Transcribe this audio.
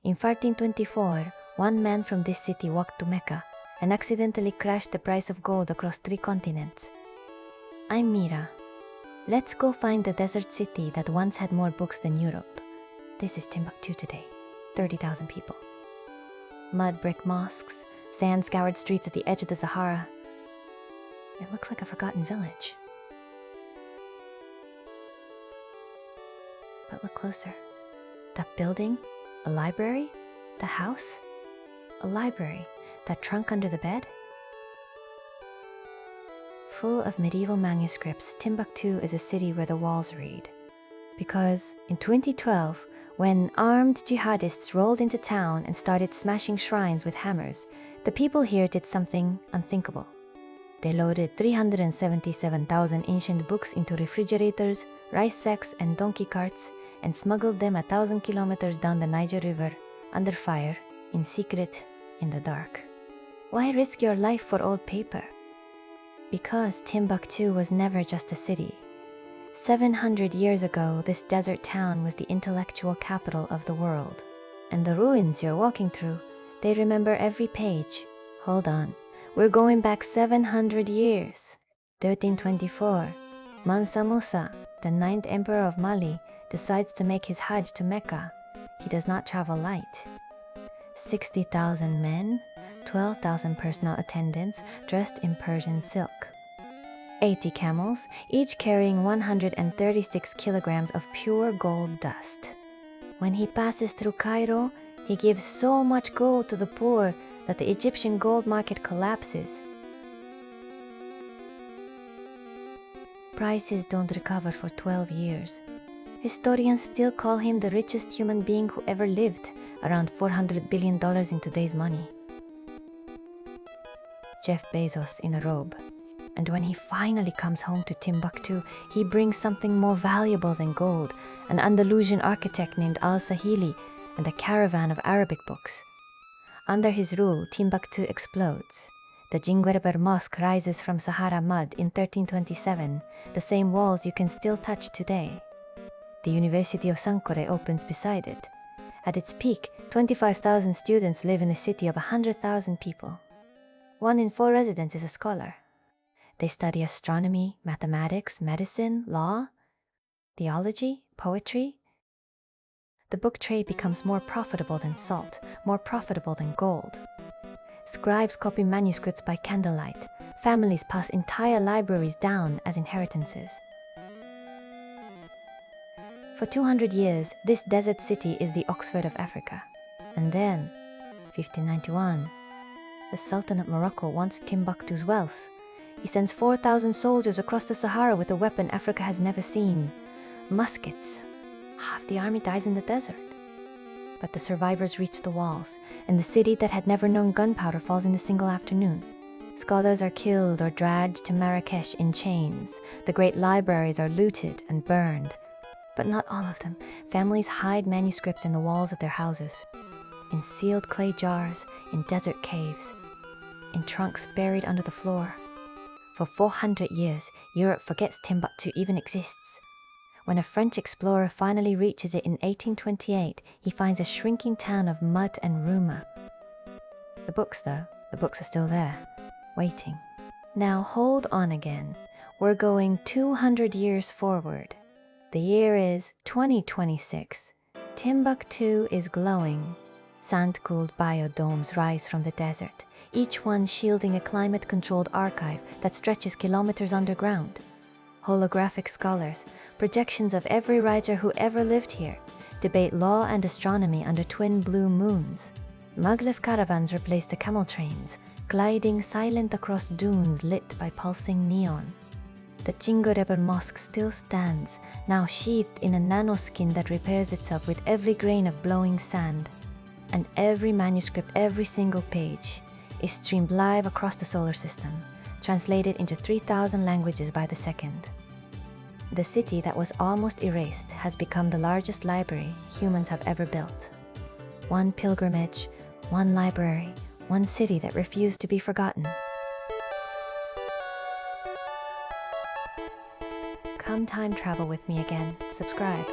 In 1424, one man from this city walked to Mecca and accidentally crashed the price of gold across 3 continents. I'm Mira. Let's go find the desert city that once had more books than Europe. This is Timbuktu today. 30,000 people. Mud brick mosques, sand-scoured streets at the edge of the Sahara. It looks like a forgotten village. But look closer. That building? A library? The house? A library. That trunk under the bed? Full of medieval manuscripts, Timbuktu is a city where the walls read. Because in 2012, when armed jihadists rolled into town and started smashing shrines with hammers, the people here did something unthinkable. They loaded 377,000 ancient books into refrigerators, rice sacks, and donkey carts, and smuggled them 1,000 kilometers down the Niger River, under fire, in secret, in the dark. Why risk your life for old paper? Because Timbuktu was never just a city. 700 years ago, this desert town was the intellectual capital of the world. And the ruins you're walking through, they remember every page. Hold on, we're going back 700 years. 1324, Mansa Musa, the 9th emperor of Mali, decides to make his hajj to Mecca. He does not travel light. 60,000 men, 12,000 personal attendants dressed in Persian silk. 80 camels, each carrying 136 kilograms of pure gold dust. When he passes through Cairo, he gives so much gold to the poor that the Egyptian gold market collapses. Prices don't recover for 12 years. Historians still call him the richest human being who ever lived, around $400 billion in today's money. Jeff Bezos in a robe. And when he finally comes home to Timbuktu, he brings something more valuable than gold, an Andalusian architect named Al-Sahili, and a caravan of Arabic books. Under his rule, Timbuktu explodes. The Jinguereber Mosque rises from Sahara mud in 1327, the same walls you can still touch today. The University of Sankore opens beside it. At its peak, 25,000 students live in a city of 100,000 people. 1 in 4 residents is a scholar. They study astronomy, mathematics, medicine, law, theology, poetry. The book trade becomes more profitable than salt, more profitable than gold. Scribes copy manuscripts by candlelight. Families pass entire libraries down as inheritances. For 200 years, this desert city is the Oxford of Africa. And then, 1591, the Sultan of Morocco wants Timbuktu's wealth. He sends 4,000 soldiers across the Sahara with a weapon Africa has never seen. Muskets. Half the army dies in the desert. But the survivors reach the walls, and the city that had never known gunpowder falls in a single afternoon. Scholars are killed or dragged to Marrakesh in chains. The great libraries are looted and burned. But not all of them. Families hide manuscripts in the walls of their houses. In sealed clay jars, in desert caves, in trunks buried under the floor. For 400 years, Europe forgets Timbuktu even exists. When a French explorer finally reaches it in 1828, he finds a shrinking town of mud and rumour. The books, though, the books are still there, waiting. Now hold on again. We're going 200 years forward. The year is 2026. Timbuktu is glowing. Sand-cooled biodomes rise from the desert, each one shielding a climate-controlled archive that stretches kilometers underground. Holographic scholars, projections of every writer who ever lived here, debate law and astronomy under twin blue moons. Maglev caravans replace the camel trains, gliding silent across dunes lit by pulsing neon. The Jinguereber Mosque still stands, now sheathed in a nanoskin that repairs itself with every grain of blowing sand. And every manuscript, every single page, is streamed live across the solar system, translated into 3,000 languages by the second. The city that was almost erased has become the largest library humans have ever built. One pilgrimage, one library, one city that refused to be forgotten. Come time travel with me again. Subscribe.